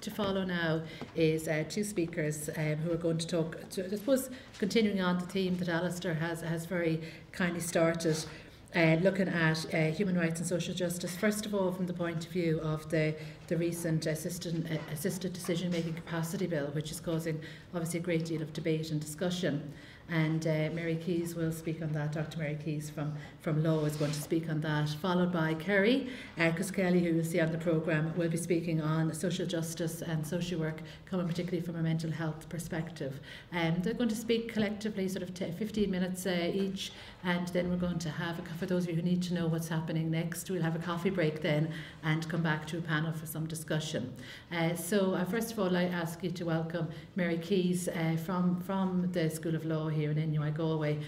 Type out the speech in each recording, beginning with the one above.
to follow now is two speakers who are going to talk, I suppose, continuing on the theme that Alistair has very kindly started, looking at human rights and social justice. First of all, from the point of view of the recent assisted decision-making capacity bill, which is causing obviously a great deal of debate and discussion. And Mary Keys will speak on that. Dr. Mary Keys from Law is going to speak on that, followed by Kerry Cuskelly, who you'll see on the programme, will be speaking on social justice and social work, coming particularly from a mental health perspective. They're going to speak collectively sort of 15 minutes each, and then we're going to have, for those of you who need to know what's happening next, we'll have a coffee break then and come back to a panel for some discussion. So first of all, I ask you to welcome Mary Keys from the School of Law here in NUI Galway,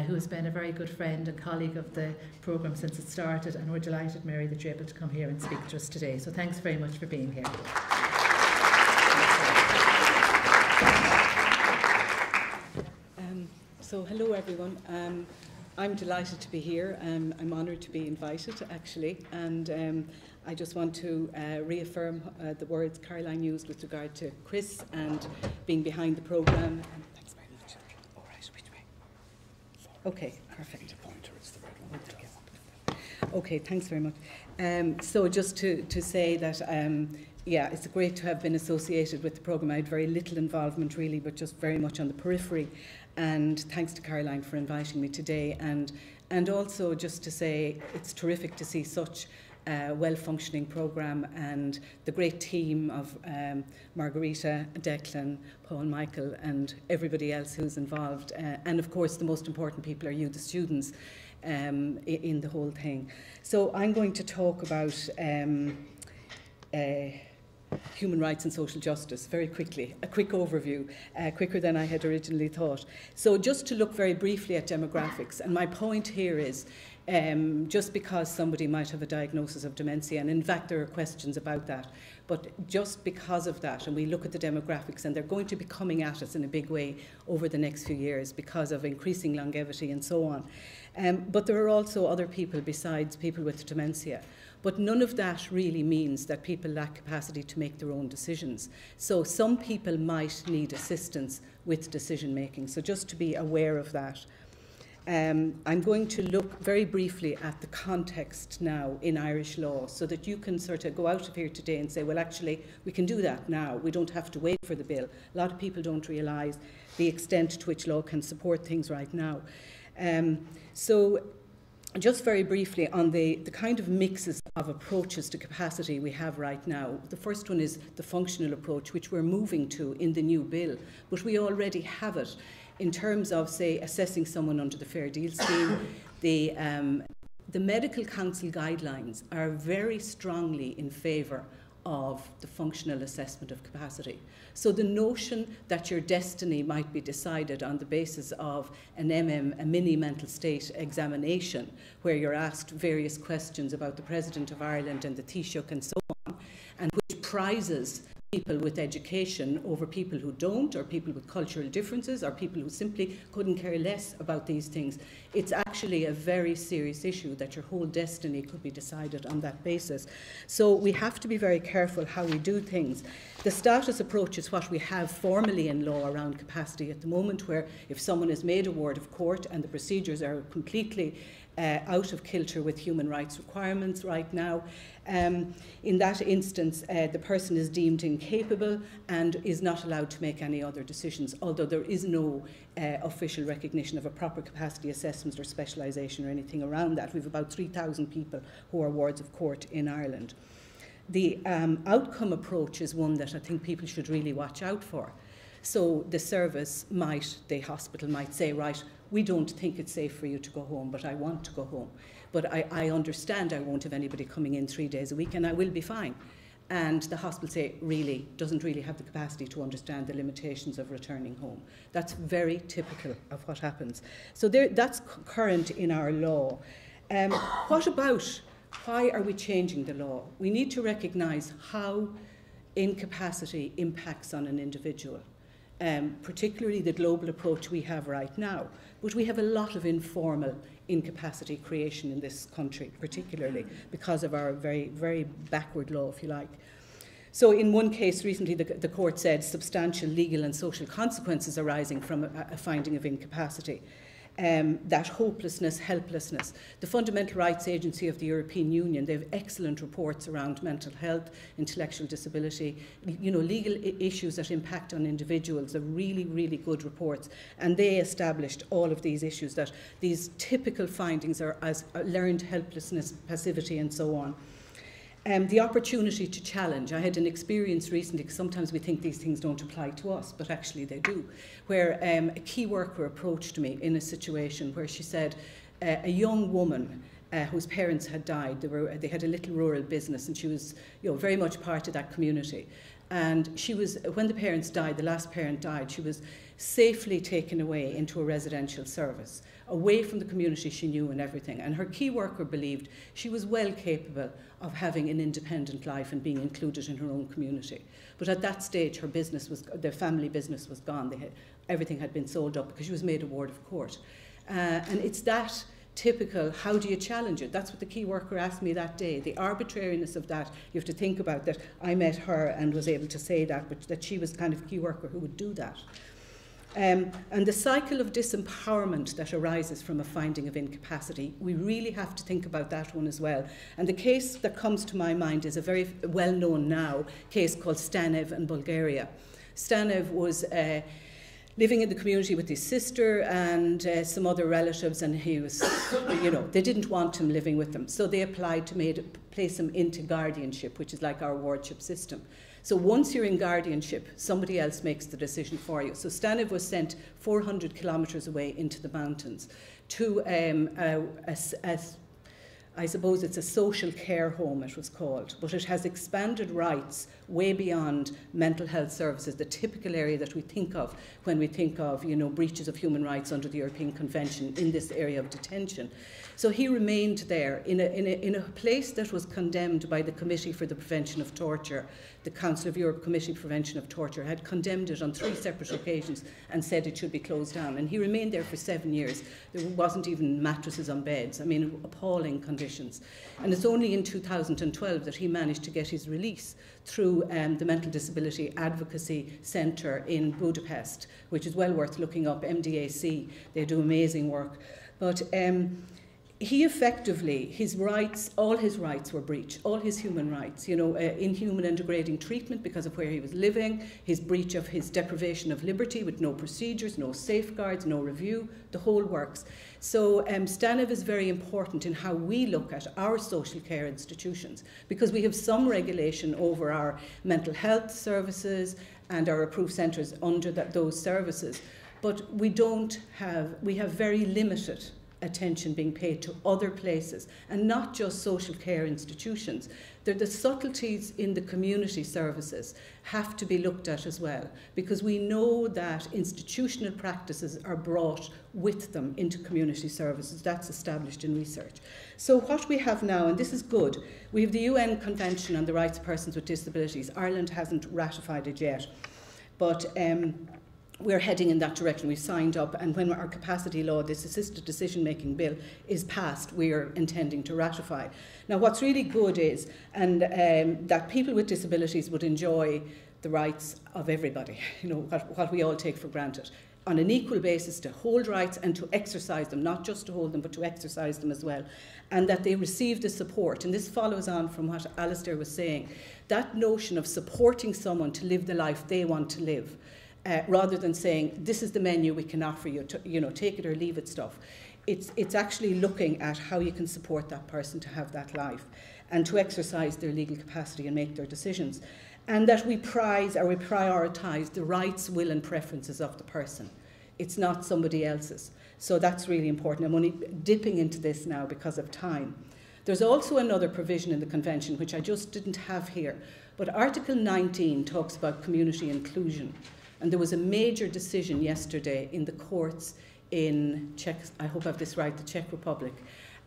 who has been a very good friend and colleague of the programme since it started, and we're delighted, Mary, that you're able to come here and speak to us today. So thanks very much for being here. So hello everyone. I'm delighted to be here. I'm honoured to be invited actually, and I just want to reaffirm the words Caroline used with regard to Chris and being behind the programme. Thanks very much. All right, which way? Okay, perfect. Okay, thanks very much. So just to say that yeah, it's great to have been associated with the programme. I had very little involvement really, but just very much on the periphery. And thanks to Caroline for inviting me today. And also just to say it's terrific to see such a well-functioning programme and the great team of Margarita, Declan, Paul, Michael and everybody else who's involved. And of course the most important people are you, the students, in the whole thing. So I'm going to talk about human rights and social justice very quickly, a quick overview, quicker than I had originally thought. So just to look very briefly at demographics, and my point here is just because somebody might have a diagnosis of dementia, and in fact there are questions about that, but just because of that, and we look at the demographics, and they're going to be coming at us in a big way over the next few years because of increasing longevity and so on. But there are also other people besides people with dementia. But none of that really means that people lack capacity to make their own decisions. So some people might need assistance with decision making. So just to be aware of that. I'm going to look very briefly at the context now in Irish law so that you can sort of go out of here today and say, well, actually, we can do that now. We don't have to wait for the bill. A lot of people don't realise the extent to which law can support things right now. So just very briefly on the kind of mixes of approaches to capacity we have right now. The first one is the functional approach, which we're moving to in the new bill, but we already have it in terms of, say, assessing someone under the Fair Deal scheme. The Medical Council guidelines are very strongly in favour of the functional assessment of capacity. So the notion that your destiny might be decided on the basis of an a mini mental state examination, where you're asked various questions about the President of Ireland and the Taoiseach and so on, and which prizes people with education over people who don't, or people with cultural differences, or people who simply couldn't care less about these things. It's actually a very serious issue that your whole destiny could be decided on that basis. So we have to be very careful how we do things. The status approach is what we have formally in law around capacity at the moment, where if someone is made a ward of court and the procedures are completely out of kilter with human rights requirements right now, in that instance the person is deemed incapable and is not allowed to make any other decisions, although there is no official recognition of a proper capacity assessment or specialisation or anything around that. We have about 3,000 people who are wards of court in Ireland. The outcome approach is one that I think people should really watch out for. So the service might, the hospital might say, right, we don't think it's safe for you to go home, but I want to go home. But I understand I won't have anybody coming in 3 days a week and I will be fine. And the hospital say doesn't really have the capacity to understand the limitations of returning home. That's very typical of what happens. So that's current in our law. What about, why are we changing the law? We need to recognise how incapacity impacts on an individual. Particularly the global approach we have right now. But we have a lot of informal incapacity creation in this country, particularly because of our very, very backward law, if you like. So in one case recently, the court said substantial legal and social consequences arising from a finding of incapacity. That hopelessness, helplessness. The Fundamental Rights Agency of the European Union, they have excellent reports around mental health, intellectual disability, legal issues that impact on individuals. They're really, really good reports. And they established all of these issues, that these typical findings are as learned helplessness, passivity, and so on. The opportunity to challenge. I had an experience recently, because sometimes we think these things don't apply to us, but actually they do, where a key worker approached me in a situation where she said a young woman whose parents had died, they had a little rural business, and she was very much part of that community. And she was, when the parents died, the last parent died, she was safely taken away into a residential service, away from the community she knew and everything. And her key worker believed she was well capable of having an independent life and being included in her own community. But at that stage, her business was, the family business was gone. Everything had been sold up because she was made a ward of court. And it's that typical, how do you challenge it? That's what the key worker asked me that day. The arbitrariness of that, you have to think about that. I met her and was able to say that, but that she was the kind of key worker who would do that. And the cycle of disempowerment that arises from a finding of incapacity, we really have to think about that one as well. And the case that comes to my mind is a very well-known now case called Stanev in Bulgaria. Stanev was living in the community with his sister and some other relatives, and he was, they didn't want him living with them. So they applied to place him into guardianship, which is like our wardship system. So once you're in guardianship, somebody else makes the decision for you. So Stanev was sent 400 kilometres away into the mountains to I suppose it's a social care home, it was called, but it has expanded rights way beyond mental health services, the typical area that we think of when we think of, breaches of human rights under the European Convention in this area of detention. So he remained there in a place that was condemned by the Committee for the Prevention of Torture. The Council of Europe Committee for Prevention of Torture had condemned it on 3 separate occasions and said it should be closed down. And he remained there for 7 years. There wasn't even mattresses on beds. I mean, appalling conditions. And it's only in 2012 that he managed to get his release through the Mental Disability Advocacy Centre in Budapest, which is well worth looking up, MDAC. They do amazing work. But he effectively, his rights, all his rights were breached, all his human rights, inhuman and degrading treatment because of where he was living, his breach of his deprivation of liberty with no procedures, no safeguards, no review, the whole works. So Stanev is very important in how we look at our social care institutions, because we have some regulation over our mental health services and our approved centres under those services, but we have very limited attention being paid to other places, and not just social care institutions. The subtleties in the community services have to be looked at as well, because we know that institutional practices are brought with them into community services. That's established in research. So what we have now, and this is good, we have the UN Convention on the Rights of Persons with Disabilities. Ireland hasn't ratified it yet, but we're heading in that direction. We've signed up, and when our capacity law, this assisted decision-making bill, is passed, we are intending to ratify. Now, what's really good is that people with disabilities would enjoy the rights of everybody, what we all take for granted, on an equal basis, to hold rights and to exercise them, not just to hold them, but to exercise them as well, and that they receive the support. And this follows on from what Alistair was saying, that notion of supporting someone to live the life they want to live, rather than saying, this is the menu we can offer you, take it or leave it stuff. It's actually looking at how you can support that person to have that life and to exercise their legal capacity and make their decisions. And that we prize or we prioritise the rights, will and preferences of the person. It's not somebody else's. So that's really important. I'm only dipping into this now because of time. There's also another provision in the Convention, which I just didn't have here, but Article 19 talks about community inclusion. And there was a major decision yesterday in the courts in I hope I have this right, the Czech Republic,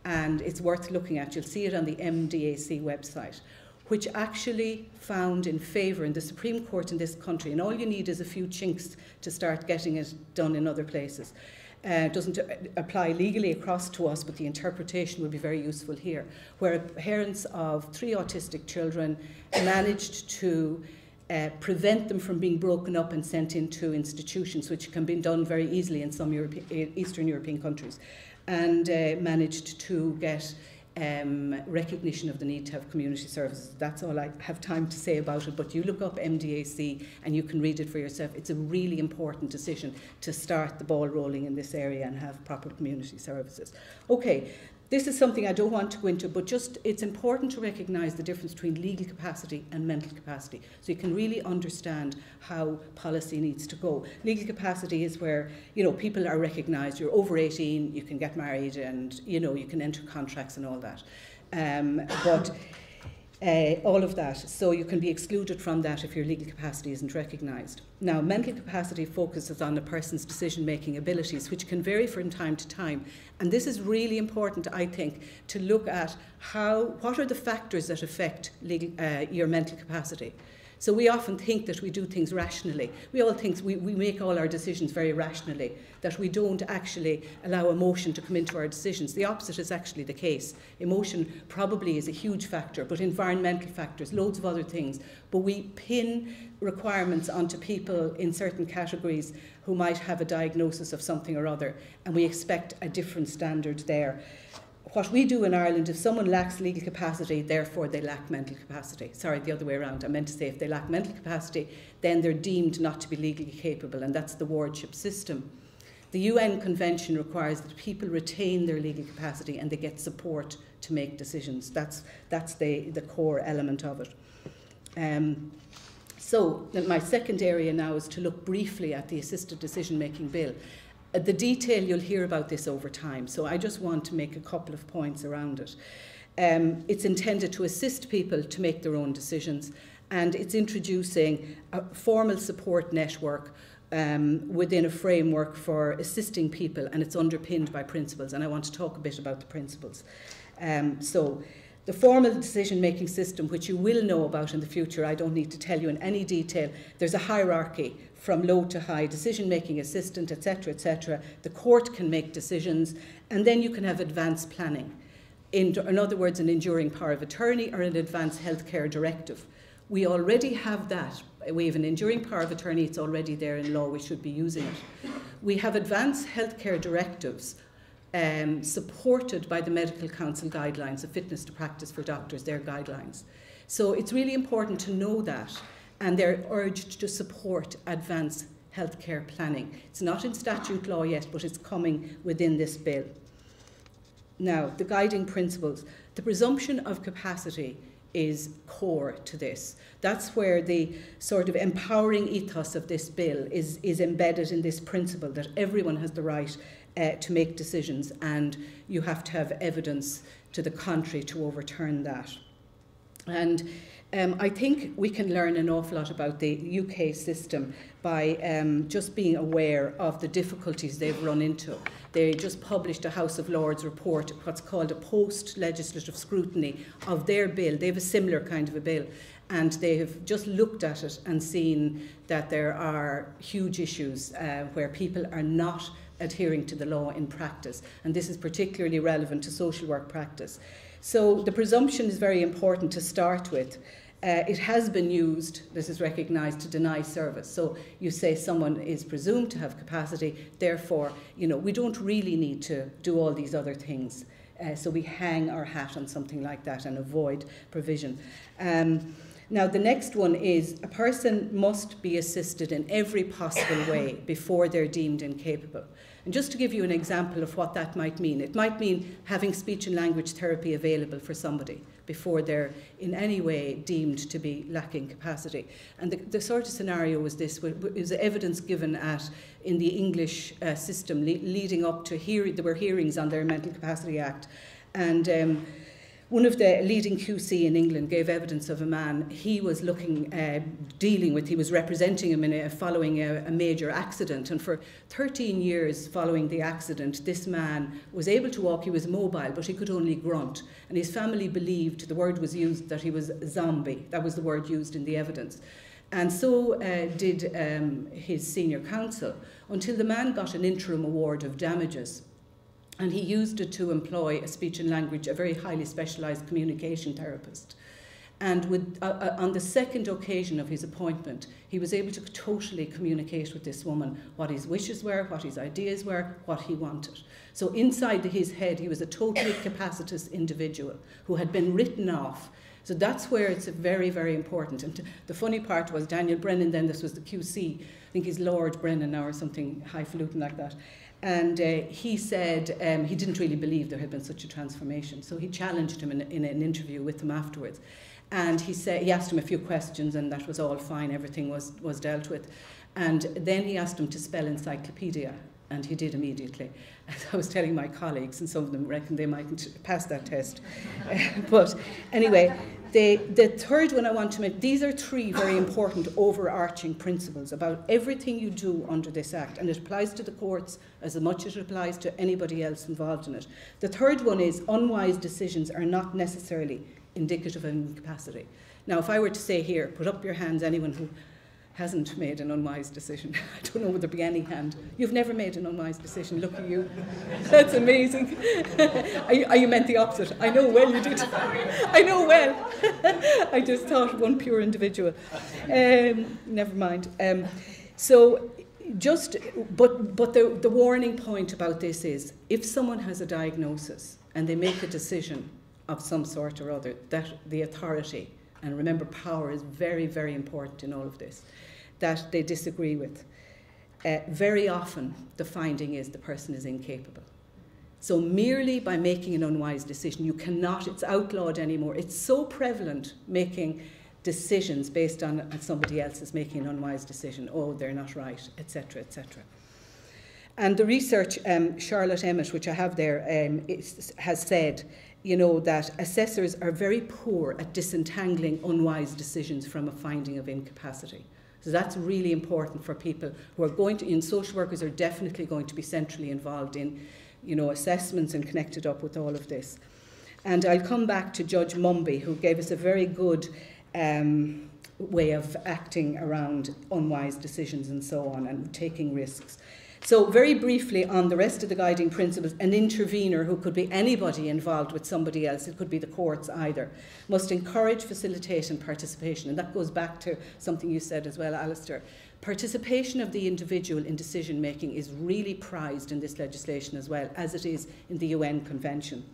and it's worth looking at. You'll see it on the MDAC website, which actually found in favour in the Supreme Court in this country, and all you need is a few chinks to start getting it done in other places, doesn't apply legally across to us, but the interpretation would be very useful here, where parents of 3 autistic children managed to prevent them from being broken up and sent into institutions, which can be done very easily in some Eastern European countries, and managed to get recognition of the need to have community services. That's all I have time to say about it, but you look up MDAC and you can read it for yourself. It's a really important decision to start the ball rolling in this area and have proper community services. Okay, this is something I don't want to go into, but just it's important to recognise the difference between legal capacity and mental capacity, so you can really understand how policy needs to go. Legal capacity is where, you know, people are recognised. You're over 18, you can get married, and you know you can enter contracts and all that. All of that, so you can be excluded from that if your legal capacity isn't recognised. Now, mental capacity focuses on a person's decision-making abilities, which can vary from time to time. And this is really important, I think, to look at what are the factors that affect your mental capacity. So we often think that we do things rationally. We all think we make all our decisions very rationally, that we don't actually allow emotion to come into our decisions. The opposite is actually the case. Emotion probably is a huge factor, but environmental factors, loads of other things. But we pin requirements onto people in certain categories who might have a diagnosis of something or other, and we expect a different standard there. What we do in Ireland, if someone lacks legal capacity, therefore they lack mental capacity. Sorry, the other way around. I meant to say if they lack mental capacity, then they're deemed not to be legally capable, and that's the wardship system. The UN Convention requires that people retain their legal capacity and they get support to make decisions. That's the core element of it. So my second area now is to look briefly at the Assisted Decision-Making Bill. The detail, you'll hear about this over time, so I just want to make a couple of points around it. It's intended to assist people to make their own decisions, and it's introducing a formal support network within a framework for assisting people, and it's underpinned by principles, and I want to talk a bit about the principles. So the formal decision-making system, which you will know about in the future, I don't need to tell you in any detail. There's a hierarchy from low to high, decision-making assistant, etc., etc. The court can make decisions, and then you can have advanced planning. In other words, an enduring power of attorney or an advanced healthcare directive. We already have that. We have an enduring power of attorney. It's already there in law. We should be using it. We have advanced healthcare directives supported by the Medical Council guidelines, the fitness to practice for doctors, their guidelines. So it's really important to know that, and they're urged to support advanced healthcare planning. It's not in statute law yet, but it's coming within this bill. Now, the guiding principles. The presumption of capacity is core to this. That's where the sort of empowering ethos of this bill is embedded in this principle that everyone has the right to make decisions, and you have to have evidence to the contrary to overturn that. And I think we can learn an awful lot about the UK system by just being aware of the difficulties they've run into. They just published a House of Lords report, what's called a post-legislative scrutiny of their bill. They have a similar kind of a bill, and they have just looked at it and seen that there are huge issues where people are not adhering to the law in practice, and this is particularly relevant to social work practice. So the presumption is very important to start with. It has been used, this is recognised, to deny service. So you say someone is presumed to have capacity, therefore, you know, we don't really need to do all these other things. So we hang our hat on something like that and avoid provision. Now, the next one is a person must be assisted in every possible way before they're deemed incapable. And just to give you an example of what that might mean, it might mean having speech and language therapy available for somebody before they're in any way deemed to be lacking capacity. And the sort of scenario was this, was evidence given in the English system leading up to there were hearings on their Mental Capacity Act. And one of the leading QC in England gave evidence of a man he was he was representing him following a major accident. And for 13 years following the accident, this man was able to walk, he was mobile, but he could only grunt. And his family believed, the word was used, that he was a zombie. That was the word used in the evidence. And so did his senior counsel, until the man got an interim award of damages. And he used it to employ a speech and language, a very highly specialised communication therapist. And on the second occasion of his appointment, he was able to totally communicate with this woman what his wishes were, what his ideas were, what he wanted. So inside his head, he was a totally capacitous individual who had been written off. So that's where it's very, very important. And the funny part was Daniel Brennan, then this was the QC, I think he's Lord Brennan now or something highfalutin like that. And he said he didn't really believe there had been such a transformation. So he challenged him in an interview with him afterwards. And he asked him a few questions, and that was all fine. Everything was dealt with. And then he asked him to spell encyclopedia, and he did immediately. As I was telling my colleagues, and some of them reckon they mightn't pass that test. But anyway, the third one I want to make, these are three very important overarching principles about everything you do under this Act, and it applies to the courts as much as it applies to anybody else involved in it. The third one is unwise decisions are not necessarily indicative of incapacity. Now, if I were to say here, put up your hands, anyone who hasn't made an unwise decision. I don't know whether there'd be any hand. You've never made an unwise decision. Look at you. That's amazing. You meant the opposite. I know well you did. I know well. I just thought of one pure individual. Never mind. But the warning point about this is, if someone has a diagnosis and they make a decision of some sort or other, that the authority, and remember power is very, very important in all of this, that they disagree with, very often the finding is the person is incapable. So merely by making an unwise decision, you cannot, it's outlawed anymore. It's so prevalent making decisions based on somebody else is making an unwise decision. Oh, they're not right, etc., etc. And the research, Charlotte Emmett, which I have there, has said, that assessors are very poor at disentangling unwise decisions from a finding of incapacity. So that's really important for people who are going to, and social workers are definitely going to be centrally involved in, assessments and connected up with all of this. And I'll come back to Judge Mumby, who gave us a very good way of acting around unwise decisions and so on, and taking risks. So very briefly on the rest of the guiding principles, an intervener, who could be anybody involved with somebody else, it could be the courts either, must encourage, facilitate and participation. And that goes back to something you said as well, Alistair. Participation of the individual in decision making is really prized in this legislation as well, as it is in the UN Convention.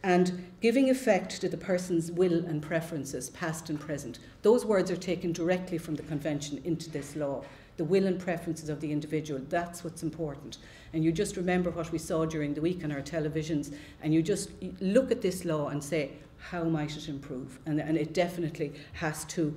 And giving effect to the person's will and preferences, past and present. Those words are taken directly from the Convention into this law. The will and preferences of the individual, that's what's important. And you just remember what we saw during the week on our televisions, and you just look at this law and say, how might it improve? And it definitely has to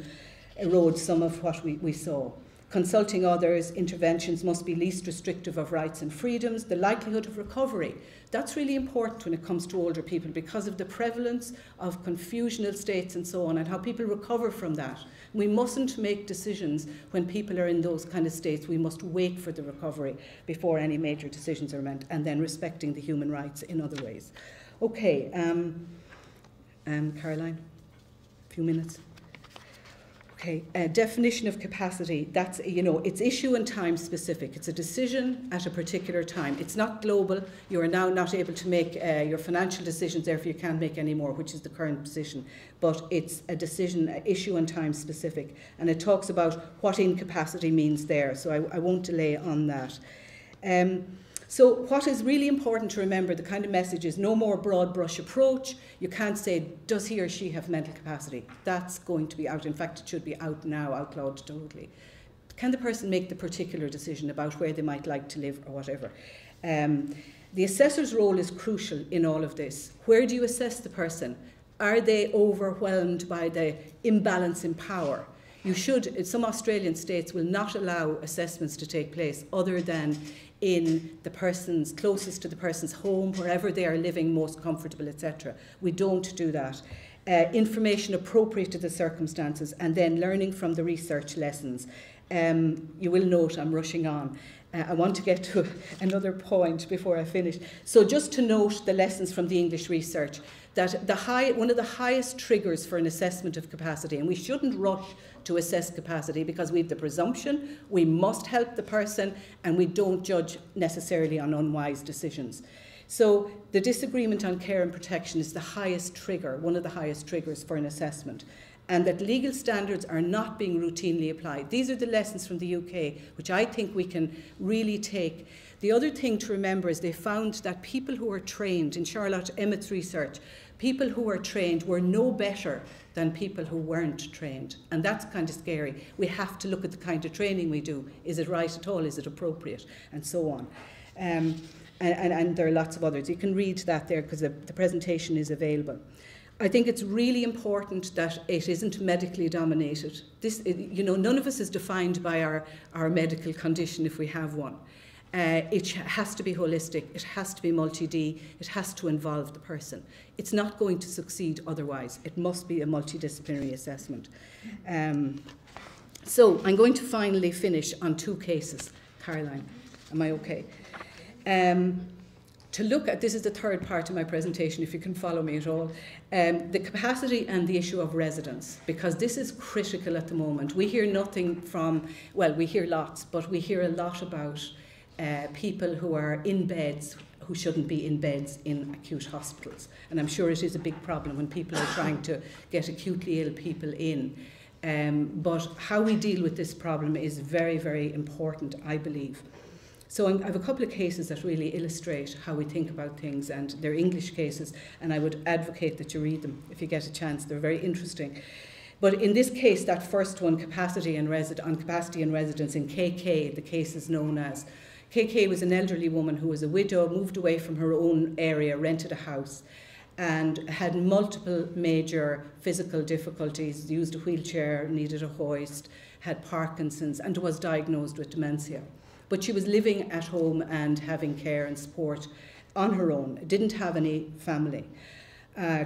erode some of what we saw. Consulting others, interventions must be least restrictive of rights and freedoms. The likelihood of recovery, that's really important when it comes to older people, because of the prevalence of confusional states and so on, and how people recover from that. We mustn't make decisions when people are in those kind of states. We must wait for the recovery before any major decisions are made, and then respecting the human rights in other ways. Okay, Caroline, a few minutes. Okay, definition of capacity, that's, it's issue and time specific. It's a decision at a particular time. It's not global. You are now not able to make your financial decisions, therefore you can't make any more, which is the current position. But it's a decision, issue and time specific. And it talks about what incapacity means there, so I won't delay on that. So what is really important to remember, the kind of message is no more broad brush approach. You can't say, does he or she have mental capacity? That's going to be out. In fact, it should be out now, outlawed totally. Can the person make the particular decision about where they might like to live or whatever? The assessor's role is crucial in all of this. Where do you assess the person? Are they overwhelmed by the imbalance in power? You should, some Australian states will not allow assessments to take place other than in the person's, closest to the person's home, wherever they are living most comfortable, etc. We don't do that. information appropriate to the circumstances, and then learning from the research lessons. You will note I'm rushing on. I want to get to another point before I finish. So just to note the lessons from the English research, that one of the highest triggers for an assessment of capacity, and we shouldn't rush to assess capacity because we have the presumption we must help the person and we don't judge necessarily on unwise decisions. So the disagreement on care and protection is the highest trigger, one of the highest triggers for an assessment, and that legal standards are not being routinely applied. These are the lessons from the UK, which I think we can really take. The other thing to remember is they found that people who are trained, in Charlotte Emmett's research, people who are trained were no better than people who weren't trained. And that's kind of scary. We have to look at the kind of training we do. Is it right at all? Is it appropriate? And so on. And there are lots of others. You can read that there because the presentation is available. I think it's really important that it isn't medically dominated. None of us is defined by our medical condition if we have one. It has to be holistic, it has to be multi-D, it has to involve the person. It's not going to succeed otherwise. It must be a multidisciplinary assessment. So I'm going to finally finish on 2 cases. Caroline, am I okay? To look at, this is the third part of my presentation, if you can follow me at all, the capacity and the issue of residence, because this is critical at the moment. We hear nothing from, well, we hear lots, but we hear a lot about people who are in beds who shouldn't be in beds in acute hospitals. And I'm sure it is a big problem when people are trying to get acutely ill people in. But how we deal with this problem is very, very important, I believe. So I have a couple of cases that really illustrate how we think about things, and they're English cases, and I would advocate that you read them if you get a chance. They're very interesting. But in this case, that first one, capacity and residence in KK, the case is known as. KK was an elderly woman who was a widow, moved away from her own area, rented a house, and had multiple major physical difficulties, used a wheelchair, needed a hoist, had Parkinson's, and was diagnosed with dementia. But she was living at home and having care and support on her own, didn't have any family,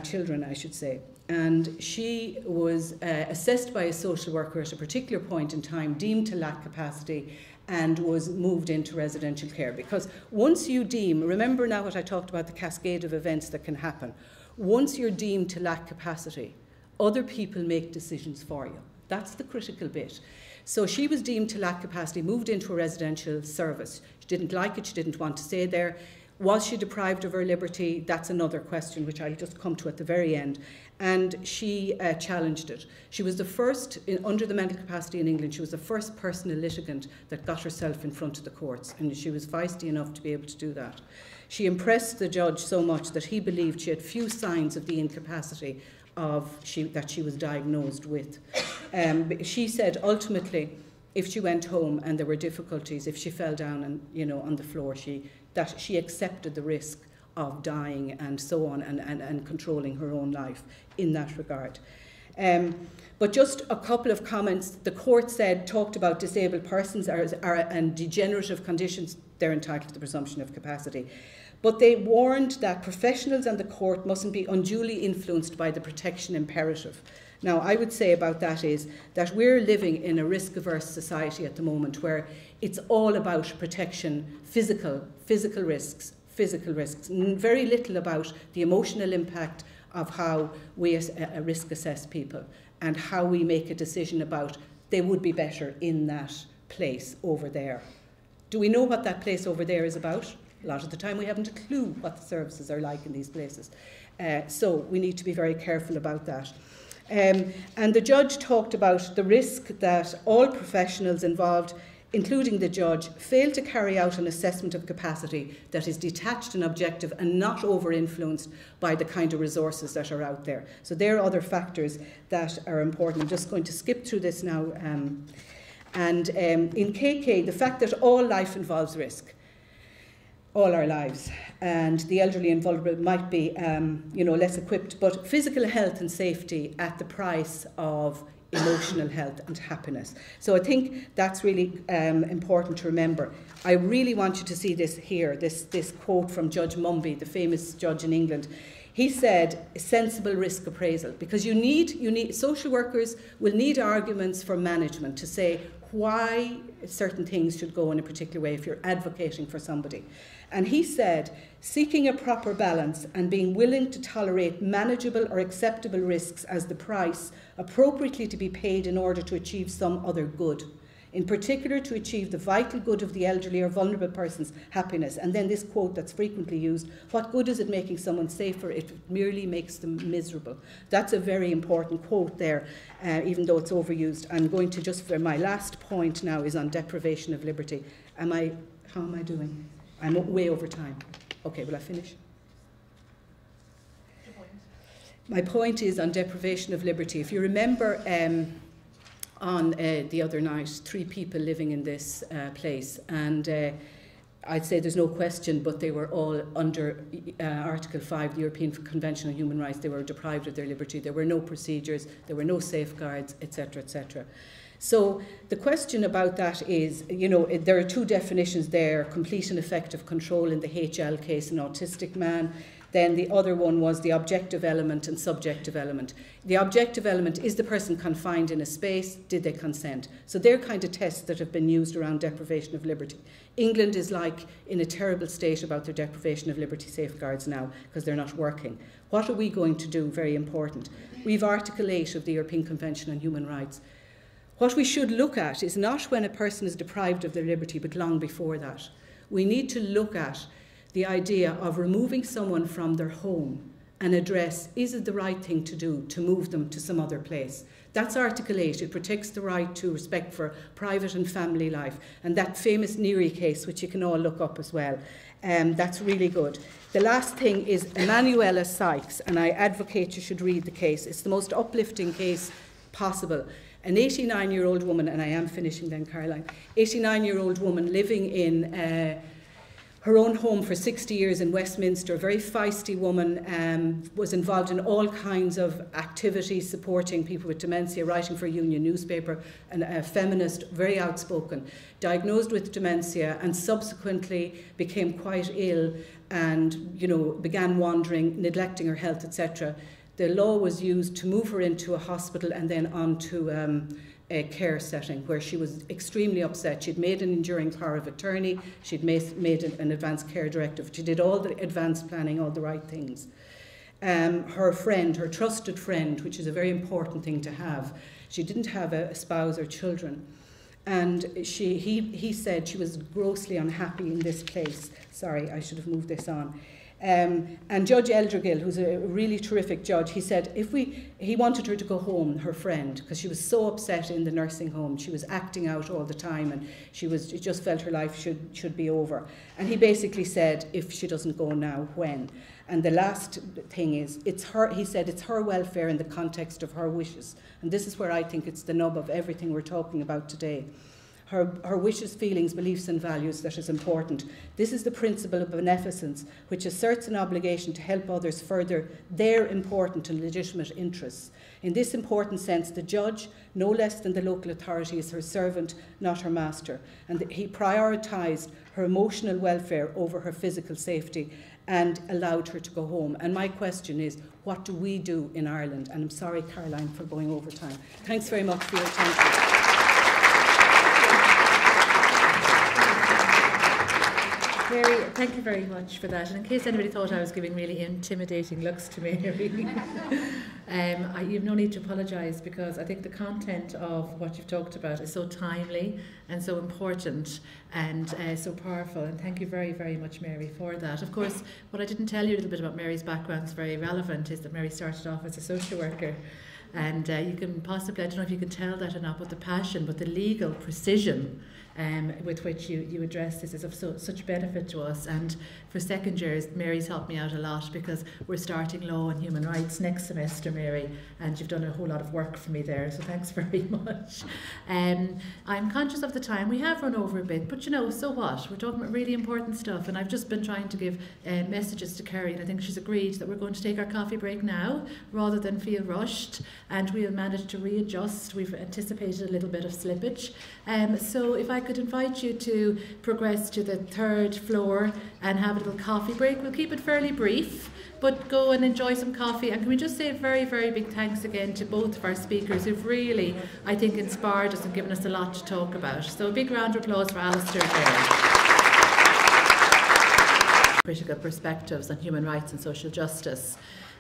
children I should say. And she was assessed by a social worker at a particular point in time, deemed to lack capacity, and was moved into residential care. Because once you deem, remember now what I talked about, the cascade of events that can happen, once you're deemed to lack capacity, other people make decisions for you. That's the critical bit. So she was deemed to lack capacity, moved into a residential service. She didn't like it, she didn't want to stay there. Was she deprived of her liberty? That's another question, which I'll just come to at the very end. And she challenged it. She was the first, under the mental capacity in England, she was the first personal litigant that got herself in front of the courts, and she was feisty enough to be able to do that. She impressed the judge so much that he believed she had few signs of the incapacity that she was diagnosed with. She said ultimately, if she went home and there were difficulties, if she fell down and on the floor, that she accepted the risk of dying and so on, and controlling her own life in that regard. But just a couple of comments. The court talked about disabled persons and degenerative conditions. They're entitled to the presumption of capacity. But they warned that professionals and the court mustn't be unduly influenced by the protection imperative. Now, I would say about that is that we're living in a risk-averse society at the moment where it's all about protection, physical risks, very little about the emotional impact of how we risk assess people and how we make a decision about they would be better in that place over there. Do we know what that place over there is about? A lot of the time we haven't a clue what the services are like in these places. So we need to be very careful about that. And the judge talked about the risk that all professionals involved, including the judge, fail to carry out an assessment of capacity that is detached and objective and not over-influenced by the kind of resources that are out there. So there are other factors that are important. I'm just going to skip through this now. In KK, the fact that all life involves risk, all our lives, and the elderly and vulnerable might be less equipped, but physical health and safety at the price of emotional health and happiness. So I think that's really important to remember. I really want you to see this here, this quote from Judge Mumby, the famous judge in England. He said sensible risk appraisal, because you need social workers will need arguments for management to say why certain things should go in a particular way if you're advocating for somebody. And he said, seeking a proper balance and being willing to tolerate manageable or acceptable risks as the price appropriately to be paid in order to achieve some other good, in particular to achieve the vital good of the elderly or vulnerable person's happiness. And then this quote that's frequently used, what good is it making someone safer if it merely makes them miserable? That's a very important quote there, even though it's overused. I'm going to just, for my last point now, is on deprivation of liberty. How am I doing? I'm way over time. Okay, will I finish? My point is on deprivation of liberty. If you remember on the other night, 3 people living in this place, and I'd say there's no question, but they were all under Article 5, the European Convention on Human Rights. They were deprived of their liberty. There were no procedures, there were no safeguards, etc., etc. So the question about that is, there are 2 definitions there, complete and effective control in the HL case, an autistic man. Then the other one was the objective element and subjective element. The objective element, is the person confined in a space? Did they consent? So they're kind of tests that have been used around deprivation of liberty. England is in a terrible state about their deprivation of liberty safeguards now because they're not working. What are we going to do? Very important. We've Article 8 of the European Convention on Human Rights. What we should look at is not when a person is deprived of their liberty, but long before that. We need to look at the idea of removing someone from their home and address, is it the right thing to do to move them to some other place? That's Article 8. It protects the right to respect for private and family life. And that famous Neary case, which you can all look up as well, that's really good. The last thing is Emanuela Sykes, and I advocate you should read the case. It's the most uplifting case possible. An 89-year-old woman, and I am finishing then, Caroline, 89-year-old woman living in her own home for 60 years in Westminster, a very feisty woman, was involved in all kinds of activities supporting people with dementia, writing for a union newspaper, and a feminist, very outspoken, diagnosed with dementia and subsequently became quite ill and began wandering, neglecting her health, etc. The law was used to move her into a hospital and then onto a care setting where she was extremely upset. She'd made an enduring power of attorney, she'd made an advanced care directive, she did all the advanced planning, all the right things. Her friend, her trusted friend, which is a very important thing to have, she didn't have a spouse or children, and he said she was grossly unhappy in this place. Sorry, I should have moved this on. And Judge Eldergill, who's a really terrific judge, he said he wanted her to go home, her friend, because she was so upset in the nursing home. She was acting out all the time and she just felt her life should be over. And he basically said, if she doesn't go now, when? And the last thing is, he said it's her welfare in the context of her wishes. And this is where I think it's the nub of everything we're talking about today. Her wishes, feelings, beliefs and values that is important. This is the principle of beneficence, which asserts an obligation to help others further their important and legitimate interests. In this important sense, the judge, no less than the local authority, is her servant, not her master. And he prioritised her emotional welfare over her physical safety and allowed her to go home. And my question is, what do we do in Ireland? And I'm sorry, Caroline, for going over time. Thanks very much for your attention. Mary, thank you very much for that. And in case anybody thought I was giving really intimidating looks to Mary, you've no need to apologise, because I think the content of what you've talked about is so timely and so important and so powerful. And thank you very, very much, Mary, for that. Of course, what I didn't tell you a little bit about Mary's background is very relevant, is that Mary started off as a social worker. And you can possibly, I don't know if you can tell that or not, but the passion, but the legal precision with which you address this is of such benefit to us. And for second years, Mary's helped me out a lot, because we're starting law and human rights next semester, Mary, and you've done a whole lot of work for me there, so thanks very much. I'm conscious of the time. We have run over a bit, but so what? We're talking about really important stuff, and I've just been trying to give messages to Kerry, and I think she's agreed that we're going to take our coffee break now rather than feel rushed, and we'll manage to readjust. We've anticipated a little bit of slippage. So if I could invite you to progress to the 3rd floor and have a little coffee break. We'll keep it fairly brief, but go and enjoy some coffee. And can we just say a very, very big thanks again to both of our speakers who've really, I think, inspired us and given us a lot to talk about. So a big round of applause for Alistair there. Critical perspectives on human rights and social justice.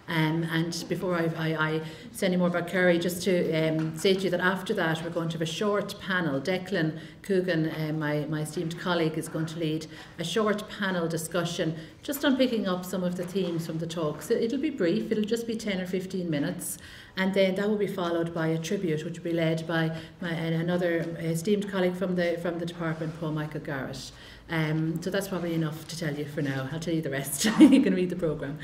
And before I say any more about Kerry, just to say to you that after that we're going to have a short panel. Declan Coogan, my esteemed colleague, is going to lead a short panel discussion just on picking up some of the themes from the talks. It'll be brief, it'll just be 10 or 15 minutes, and then that will be followed by a tribute which will be led by another esteemed colleague from the department, Paul Michael Garrett. So that's probably enough to tell you for now. I'll tell you the rest. You can read the programme.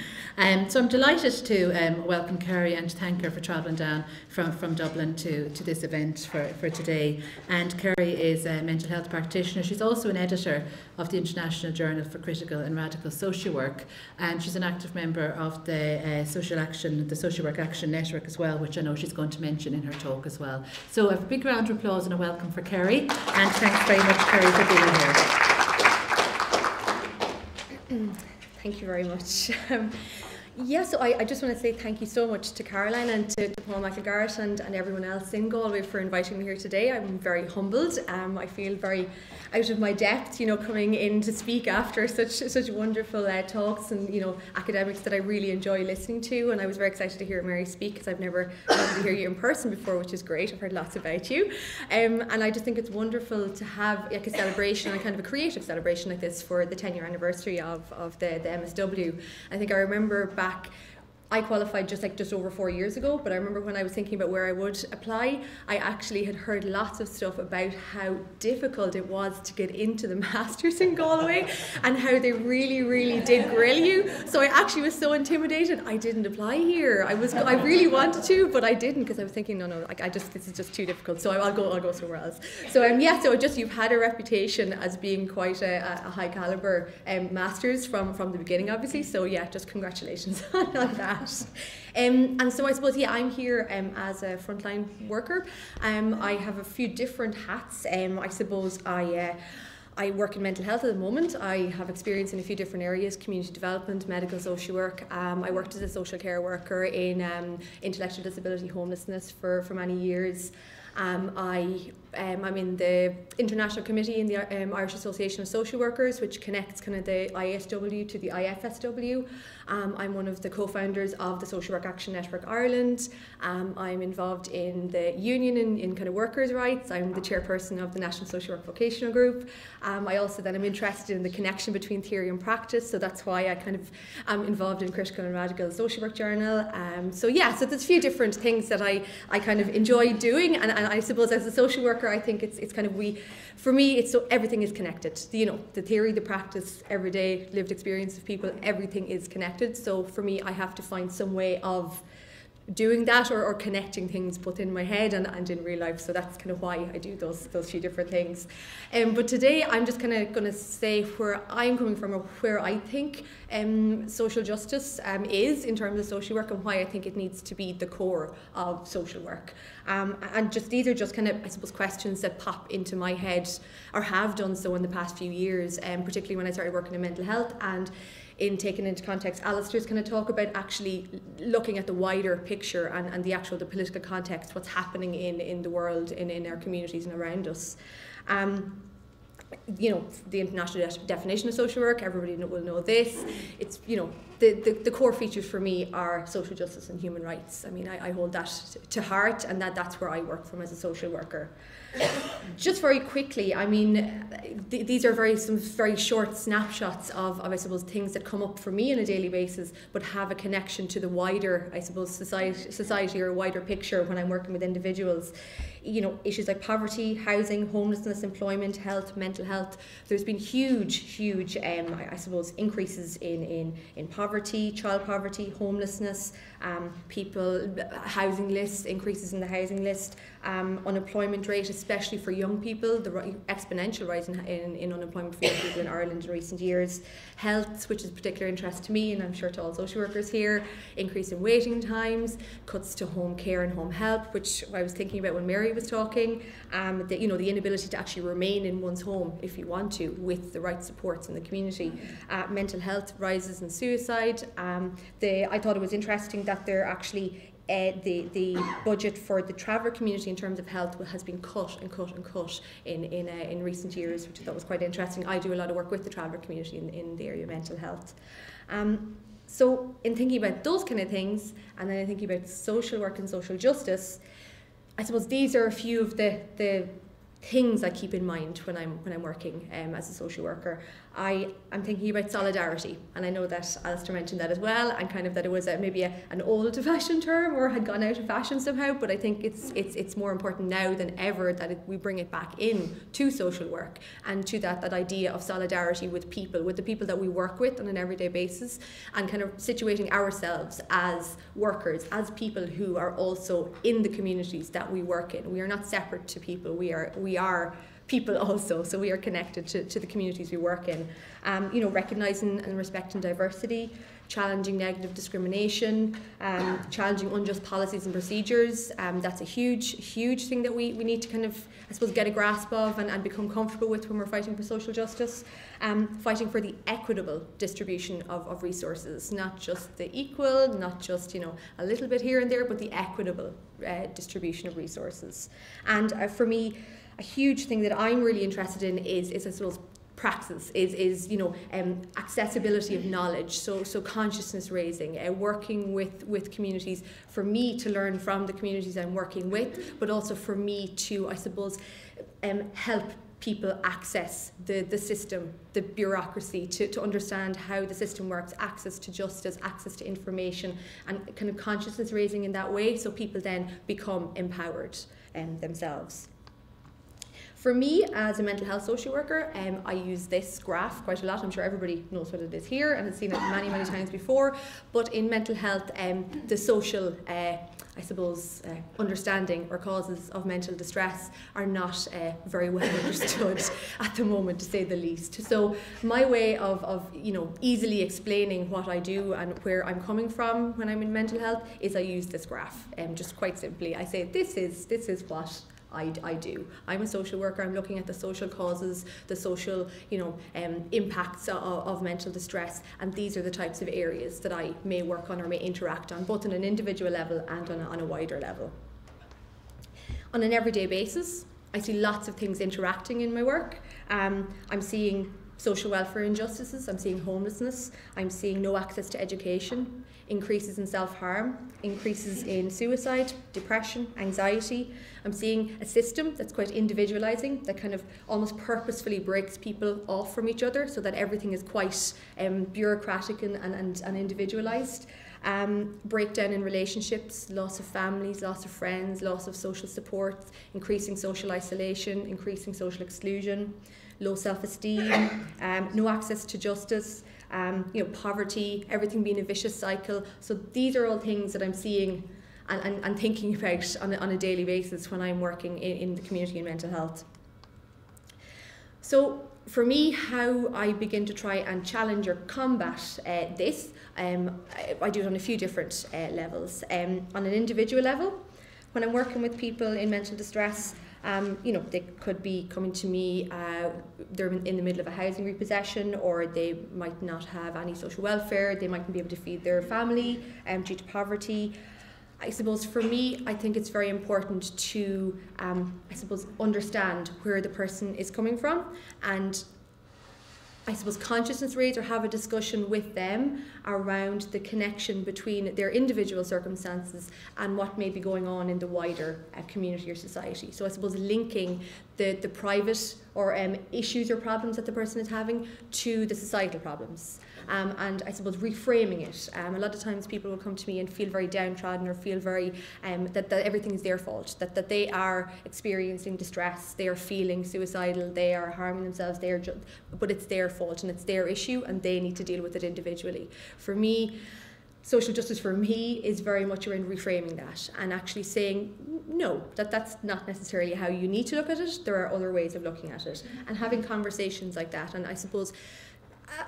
So I'm delighted to welcome Kerry and thank her for travelling down from Dublin to this event for today. And Kerry is a mental health practitioner. She's also an editor of the International Journal for Critical and Radical Social Work, and she's an active member of the Social Work Action Network as well, which I know she's going to mention in her talk as well. So a big round of applause and a welcome for Kerry, and thanks very much, Kerry, for being here. Thank you very much. So I just want to say thank you so much to Caroline and to Paul Michael Garrett and everyone else in Galway for inviting me here today. I'm very humbled. I feel very out of my depth, coming in to speak after such wonderful talks and, academics that I really enjoy listening to. And I was very excited to hear Mary speak because I've never gotten to hear you in person before, which is great. I've heard lots about you. And I just think it's wonderful to have like a celebration and kind of a creative celebration like this for the 10-year anniversary of the MSW. I think I remember back, I qualified just over 4 years ago, but I remember when I was thinking about where I would apply, I actually had heard lots of stuff about how difficult it was to get into the Masters in Galway and how they really, really did grill you. So I actually was so intimidated, I didn't apply here. I really wanted to, but I didn't because I was thinking, no, this is just too difficult. So I'll go somewhere else. So you've had a reputation as being quite a high caliber Masters from the beginning, obviously. So yeah, just congratulations on that. And so I suppose, I'm here as a frontline worker. I have a few different hats. I suppose I work in mental health at the moment. I have experience in a few different areas: community development, medical social work. I worked as a social care worker in intellectual disability homelessness for many years. I'm in the international committee in the Irish Association of Social Workers, which connects kind of the ISW to the IFSW. I'm one of the co-founders of the Social Work Action Network Ireland. I'm involved in the union in kind of workers' rights. I'm the chairperson of the National Social Work Vocational Group. I also then am interested in the connection between theory and practice, so that's why I kind of am involved in Critical and Radical Social Work Journal. So there's a few different things that I kind of enjoy doing, and I suppose as a social worker, I think it's kind of for me, it's so everything is connected. The theory, the practice, everyday lived experience of people, everything is connected. So for me, I have to find some way of doing that or connecting things both in my head and in real life. So that's kind of why I do those few different things. But today I'm just kind of going to say where I'm coming from or where I think social justice is in terms of social work and why I think it needs to be the core of social work. And these are just kind of, I suppose, questions that pop into my head or have done so in the past few years, particularly when I started working in mental health and in taking into context Alistair's kind of talk about actually looking at the wider picture and the political context, what's happening in the world, in our communities and around us. The international definition of social work, everybody will know this. It's, the core features for me are social justice and human rights. I mean, I hold that to heart, and that's where I work from as a social worker. Just very quickly, I mean, these are some very short snapshots of, I suppose, things that come up for me on a daily basis, but have a connection to the wider, I suppose, society or wider picture when I'm working with individuals. Issues like poverty, housing, homelessness, employment, health, mental health. There's been huge, I suppose, increases in poverty, child poverty, homelessness, housing lists, increases in the housing list. unemployment rate, especially for young people, the exponential rise in unemployment for young people in Ireland in recent years. Health, which is of particular interest to me and I'm sure to all social workers here, increase in waiting times, cuts to home care and home help, which I was thinking about when Mary was talking, the inability to actually remain in one's home if you want to with the right supports in the community. Mental health rises in suicide. I thought it was interesting that they're actually the budget for the traveller community in terms of health has been cut in recent years, which I thought was quite interesting. I do a lot of work with the traveller community in the area of mental health. So in thinking about those kind of things, and then thinking about social work and social justice, I suppose these are a few of the things I keep in mind when I'm working as a social worker. I'm thinking about solidarity, and I know that Alistair mentioned that as well, and kind of that it was maybe an old-fashioned term or had gone out of fashion somehow, but I think it's more important now than ever that we bring it back in to social work and to that idea of solidarity with the people that we work with on an everyday basis, and kind of situating ourselves as workers, as people who are also in the communities that we work in. We are not separate to people, we are people also, so we are connected to the communities we work in. Recognising and respecting diversity, challenging negative discrimination, challenging unjust policies and procedures. That's a huge thing that we need to kind of, I suppose, get a grasp of and become comfortable with when we're fighting for social justice. Fighting for the equitable distribution of resources, not just the equal, not just a little bit here and there, but the equitable distribution of resources. And for me, a huge thing that I'm really interested in is I suppose praxis, is accessibility of knowledge, so consciousness raising, working with communities, for me to learn from the communities I'm working with, but also for me to, I suppose, help people access the system, the bureaucracy, to understand how the system works, access to justice, access to information, and kind of consciousness raising in that way, so people then become empowered themselves. For me, as a mental health social worker, I use this graph quite a lot. I'm sure everybody knows what it is here and has seen it many times before. But in mental health, the social, understanding or causes of mental distress are not very well understood at the moment, to say the least. So my way of easily explaining what I do and where I'm coming from when I'm in mental health is I use this graph. Just quite simply, I say this is what I do. I'm a social worker. I'm looking at the social causes, the social, impacts of mental distress, and these are the types of areas that I may work on or may interact on, both on an individual level and on a wider level. On an everyday basis, I see lots of things interacting in my work. I'm seeing social welfare injustices, I'm seeing homelessness, I'm seeing no access to education, increases in self-harm, increases in suicide, depression, anxiety. I'm seeing a system that's quite individualising, that kind of almost purposefully breaks people off from each other, so that everything is quite bureaucratic and individualised. Breakdown in relationships, loss of families, loss of friends, loss of social support, increasing social isolation, increasing social exclusion, low self-esteem, no access to justice, poverty, everything being a vicious cycle. So these are all things that I'm seeing and thinking about on a daily basis when I'm working in the community in mental health. So for me, how I begin to try and challenge or combat this, I do it on a few different levels. On an individual level, when I'm working with people in mental distress, they could be coming to me, they're in the middle of a housing repossession, or they might not have any social welfare, they mightn't be able to feed their family due to poverty. I suppose for me, I think it's very important to, understand where the person is coming from, and I suppose consciousness raise or have a discussion with them around the connection between their individual circumstances and what may be going on in the wider community or society. So I suppose linking the private or issues or problems that the person is having to the societal problems. And I suppose reframing it. A lot of times people will come to me and feel very downtrodden or feel very, that everything is their fault, that they are experiencing distress, they are feeling suicidal, they are harming themselves, but it's their fault and it's their issue and they need to deal with it individually. For me, social justice for me is very much around reframing that and actually saying, no, that's not necessarily how you need to look at it. There are other ways of looking at it. And having conversations like that, and I suppose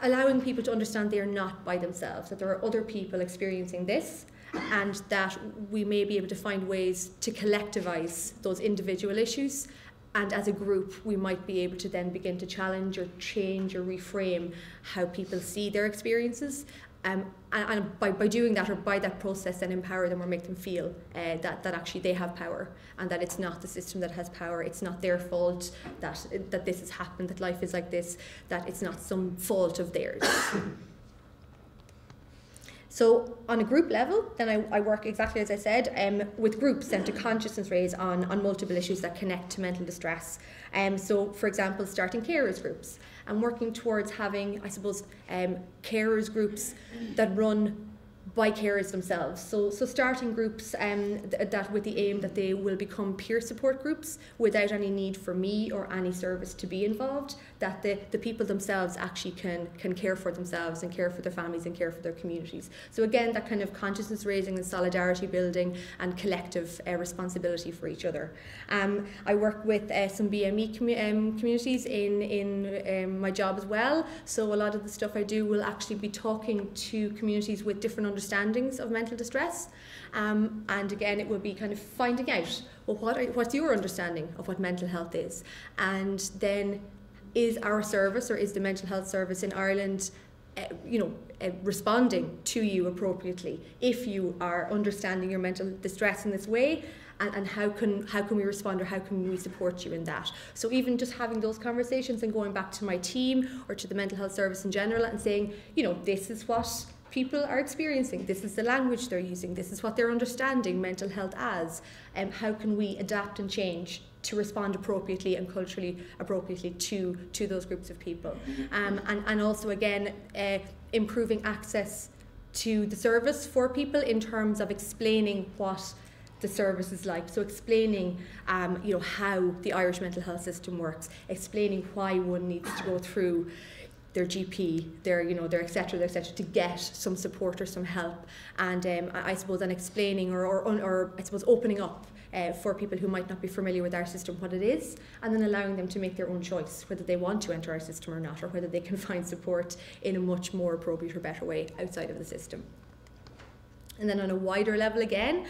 allowing people to understand they are not by themselves, that there are other people experiencing this, and that we may be able to find ways to collectivise those individual issues, and as a group we might be able to then begin to challenge or change or reframe how people see their experiences, and by doing that, or by that process, then empower them or make them feel that actually they have power, and that it's not the system that has power, it's not their fault that this has happened, that life is like this, that it's not some fault of theirs. So on a group level, then I work exactly as I said, with groups then to consciousness raise on multiple issues that connect to mental distress. So for example, starting carers groups and working towards having, I suppose, carers groups that run by carers themselves. So starting groups that with the aim that they will become peer support groups without any need for me or any service to be involved, that the people themselves actually can care for themselves and care for their families and care for their communities. So again, that kind of consciousness raising and solidarity building and collective responsibility for each other. I work with some BME communities in my job as well. So a lot of the stuff I do will actually be talking to communities with different understandings of mental distress, and again it will be kind of finding out, well, what's your understanding of what mental health is, and then is our service, or is the mental health service in Ireland responding to you appropriately if you are understanding your mental distress in this way, and how can we respond, or how can we support you in that. So even just having those conversations and going back to my team or to the mental health service in general and saying, this is what people are experiencing, this is the language they're using, this is what they're understanding mental health as, and how can we adapt and change to respond appropriately and culturally appropriately to those groups of people. And also again, improving access to the service for people in terms of explaining what the service is like. So explaining how the Irish mental health system works, explaining why one needs to go through their GP, their et cetera, to get some support or some help, and I suppose then explaining or I suppose opening up for people who might not be familiar with our system what it is, and then allowing them to make their own choice whether they want to enter our system or not, or whether they can find support in a much more appropriate or better way outside of the system. And then on a wider level again,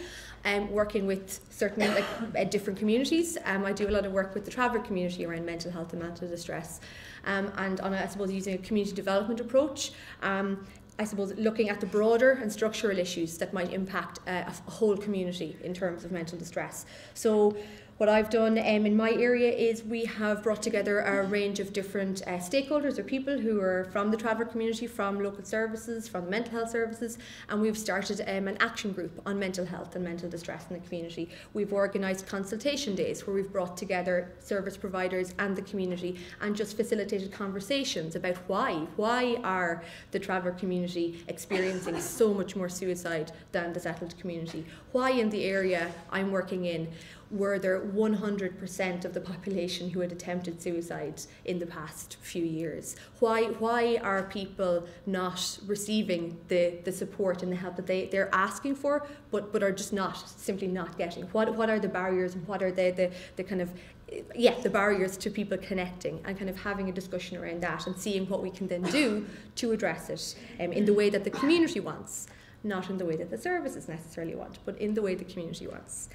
working with certainly different communities. I do a lot of work with the traveller community around mental health and mental distress, and on I suppose using a community development approach. I suppose looking at the broader and structural issues that might impact a whole community in terms of mental distress. So what I've done in my area is we have brought together a range of different stakeholders or people who are from the traveller community, from local services, from the mental health services, and we've started an action group on mental health and mental distress in the community. We've organised consultation days where we've brought together service providers and the community and just facilitated conversations about why are the traveller community experiencing so much more suicide than the settled community? Why in the area I'm working in were there 100% of the population who had attempted suicide in the past few years? Why are people not receiving the support and the help that they're asking for, but are just simply not getting? What are the barriers, and what are the kind of the barriers to people connecting, and kind of having a discussion around that and seeing what we can then do to address it in the way that the community wants, not in the way that the services necessarily want, but in the way the community wants.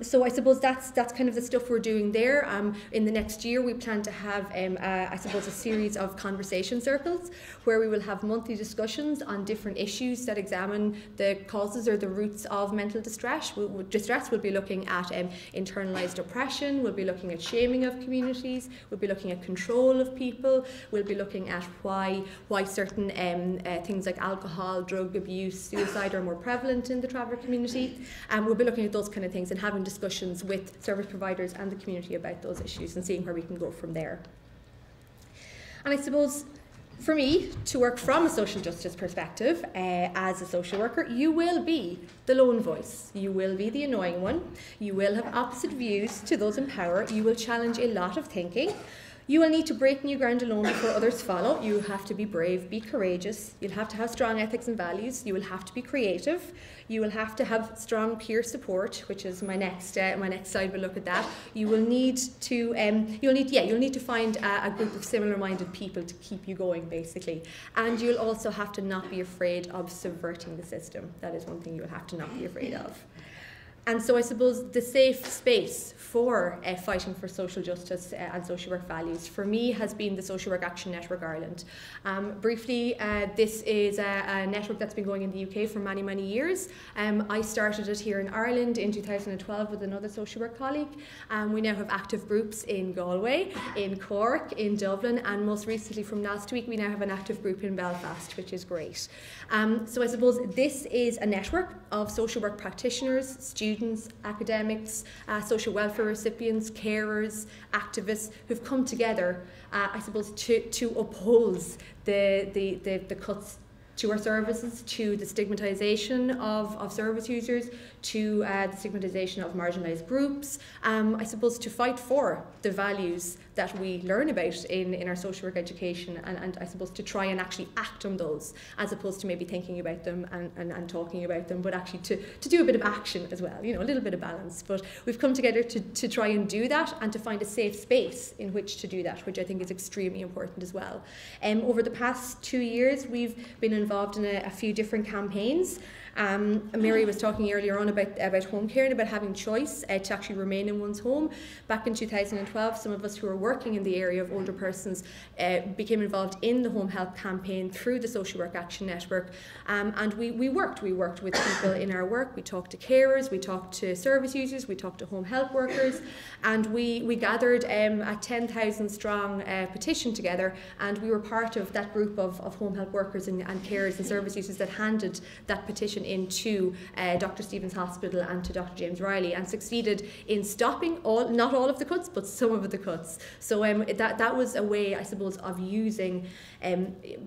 So I suppose that's kind of the stuff we're doing there. In the next year we plan to have I suppose a series of conversation circles where we will have monthly discussions on different issues that examine the causes or the roots of mental distress. We'll be looking at internalised oppression, we'll be looking at shaming of communities, we'll be looking at control of people, we'll be looking at why certain things like alcohol, drug abuse, suicide are more prevalent in the traveller community. We'll be looking at those kind of things and having discussions with service providers and the community about those issues and seeing where we can go from there. And I suppose for me, to work from a social justice perspective, as a social worker, you will be the lone voice. You will be the annoying one. You will have opposite views to those in power. You will challenge a lot of thinking. You will need to break new ground alone before others follow. You have to be brave, be courageous. You'll have to have strong ethics and values. You will have to be creative. You will have to have strong peer support, which is my next slide. We'll look at that. You will need to you'll need to find a group of similar-minded people to keep you going, basically. And you'll also have to not be afraid of subverting the system. That is one thing you will have to not be afraid of. And so I suppose the safe space for fighting for social justice and social work values for me has been the Social Work Action Network Ireland. Briefly, this is a network that's been going in the UK for many, many years. I started it here in Ireland in 2012 with another social work colleague. We now have active groups in Galway, in Cork, in Dublin, and most recently from last week we now have an active group in Belfast, which is great. So I suppose this is a network of social work practitioners, students, academics, social welfare recipients, carers, activists who've come together, I suppose, to oppose the cuts to our services, to the stigmatisation of service users, to the stigmatisation of marginalised groups, I suppose to fight for the values that we learn about in our social work education, and I suppose to try and actually act on those, as opposed to maybe thinking about them and talking about them, but actually to do a bit of action as well, you know, a little bit of balance. But we've come together to try and do that, and to find a safe space in which to do that, which I think is extremely important as well. Over the past 2 years, we've been involved in a few different campaigns. Mary was talking earlier on about home care and about having choice to actually remain in one's home. Back in 2012, some of us who were working in the area of older persons became involved in the home health campaign through the Social Work Action Network, and we worked with people in our work. We talked to carers, we talked to service users, we talked to home health workers, and we gathered a 10,000 strong petition together, and we were part of that group of home health workers and carers and service users that handed that petition into Dr. Stephen's Hospital and to Dr. James Riley, and succeeded in stopping not all of the cuts, but some of the cuts. So that was a way, I suppose, of using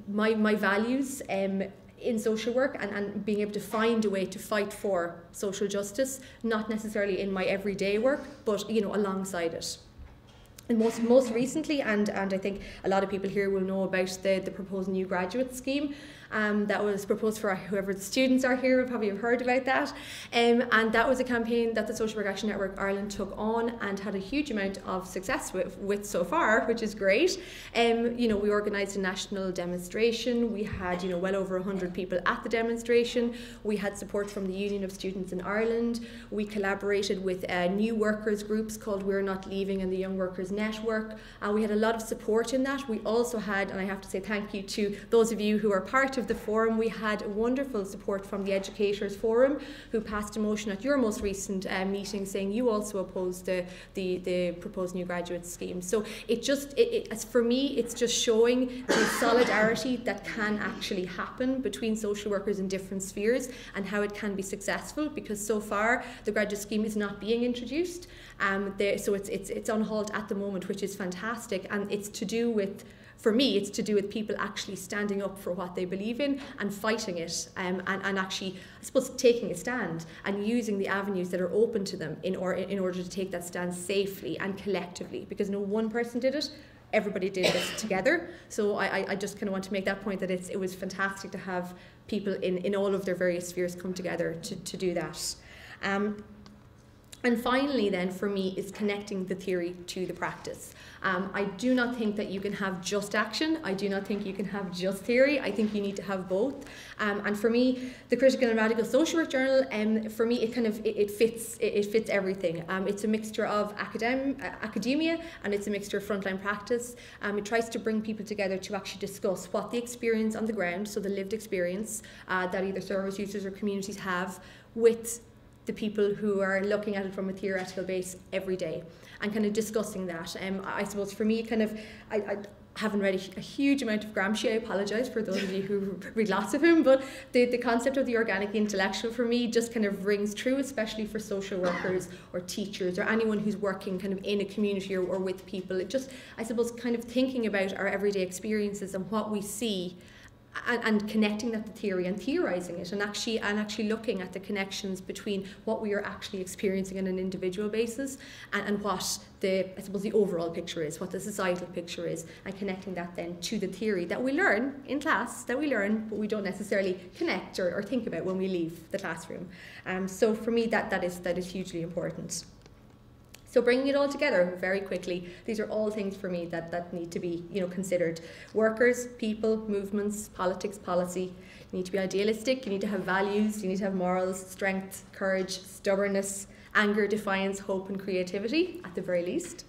my values in social work and being able to find a way to fight for social justice, not necessarily in my everyday work, but alongside it. And most recently, and I think a lot of people here will know about the proposed new graduate scheme that was proposed for whoever the students are here will probably have heard about that. And that was a campaign that the Social Work Action Network Ireland took on and had a huge amount of success with so far, which is great. We organised a national demonstration. We had well over 100 people at the demonstration. We had support from the Union of Students in Ireland. We collaborated with new workers groups called We're Not Leaving and the Young Workers Network. We had a lot of support in that. We also had, and I have to say thank you to those of you who are part of the forum, we had wonderful support from the Educators Forum, who passed a motion at your most recent meeting saying you also oppose the proposed new graduate scheme. So for me, it's just showing the solidarity that can actually happen between social workers in different spheres and how it can be successful, because so far the graduate scheme is not being introduced. So it's on halt at the moment, which is fantastic, and it's to do with, for me, it's to do with people actually standing up for what they believe in and fighting it, and actually, I suppose, taking a stand and using the avenues that are open to them in order to take that stand safely and collectively, because no one person did it. Everybody did this together. So I just kind of want to make that point, that it was fantastic to have people in all of their various spheres come together to do that. And finally then, for me, is connecting the theory to the practice. I do not think that you can have just action. I do not think you can have just theory. I think you need to have both. And for me, the Critical and Radical Social Work Journal, for me, it fits everything. It's a mixture of academia, and it's a mixture of frontline practice. It tries to bring people together to actually discuss what the experience on the ground, so the lived experience that either service users or communities have with the people who are looking at it from a theoretical base every day, and kind of discussing that. I suppose for me, I haven't read a huge amount of Gramsci. I apologise for those of you who read lots of him, but the concept of the organic intellectual for me just kind of rings true, especially for social workers or teachers or anyone who's working kind of in a community or with people. It just, I suppose, kind of thinking about our everyday experiences and what we see and connecting that to theory and theorising it, and actually looking at the connections between what we are actually experiencing on an individual basis and what the overall picture is, what the societal picture is, and connecting that then to the theory that we learn in class, but we don't necessarily connect or think about when we leave the classroom. So for me, that is hugely important. So bringing it all together very quickly, these are all things for me that need to be considered. Workers, people, movements, politics, policy. You need to be idealistic, you need to have values, you need to have morals, strength, courage, stubbornness, anger, defiance, hope and creativity at the very least.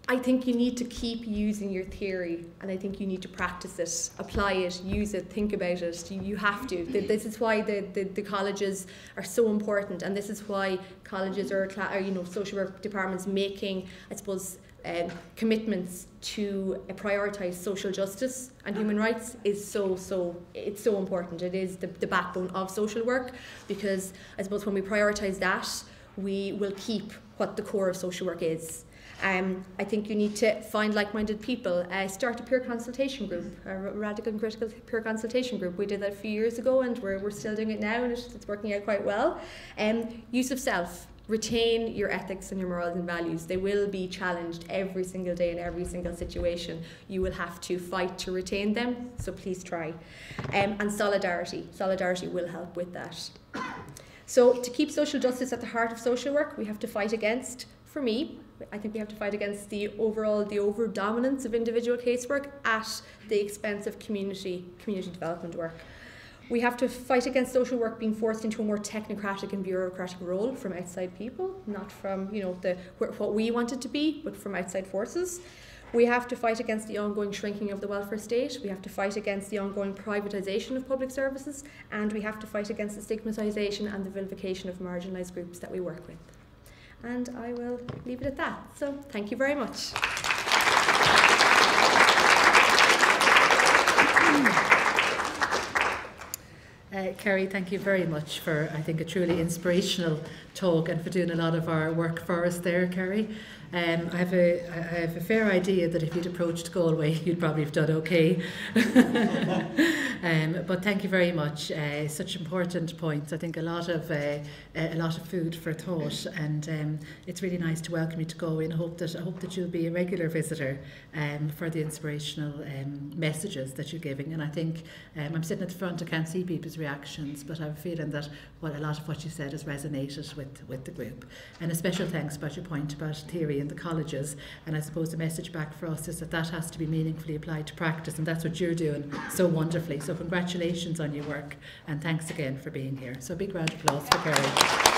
I think you need to keep using your theory, and I think you need to practice it, apply it, use it, think about it. You have to. This is why the colleges are so important, and this is why colleges or social work departments making, I suppose, commitments to prioritise social justice and human rights is so important. It is the backbone of social work, because I suppose when we prioritise that, we will keep what the core of social work is. I think you need to find like-minded people, start a peer consultation group, a radical and critical peer consultation group. We did that a few years ago, and we're still doing it now, and it's working out quite well. Use of self. Retain your ethics and your morals and values. They will be challenged every single day in every single situation. You will have to fight to retain them, so please try. And solidarity. Solidarity will help with that. So to keep social justice at the heart of social work, we have to fight against, for me, I think we have to fight against the over-dominance of individual casework at the expense of community development work. We have to fight against social work being forced into a more technocratic and bureaucratic role from outside people, not from what we want it to be, but from outside forces. We have to fight against the ongoing shrinking of the welfare state. We have to fight against the ongoing privatisation of public services, and we have to fight against the stigmatisation and the vilification of marginalised groups that we work with. And I will leave it at that. So thank you very much. Kerry, thank you very much for, I think, a truly inspirational talk, and for doing a lot of our work for us there, Kerry. I have a fair idea that if you'd approached Galway, you'd probably have done okay. But thank you very much. Such important points. I think a lot of food for thought, and it's really nice to welcome you to Galway. And I hope that you'll be a regular visitor for the inspirational messages that you're giving. And I think I'm sitting at the front. I can't see people's reactions, but I have a feeling that a lot of what you said has resonated with the group. And a special thanks about your point about theory in the colleges, and I suppose the message back for us is that has to be meaningfully applied to practice, and that's what you're doing so wonderfully. So congratulations on your work, and thanks again for being here. So a big round of applause for Kerry.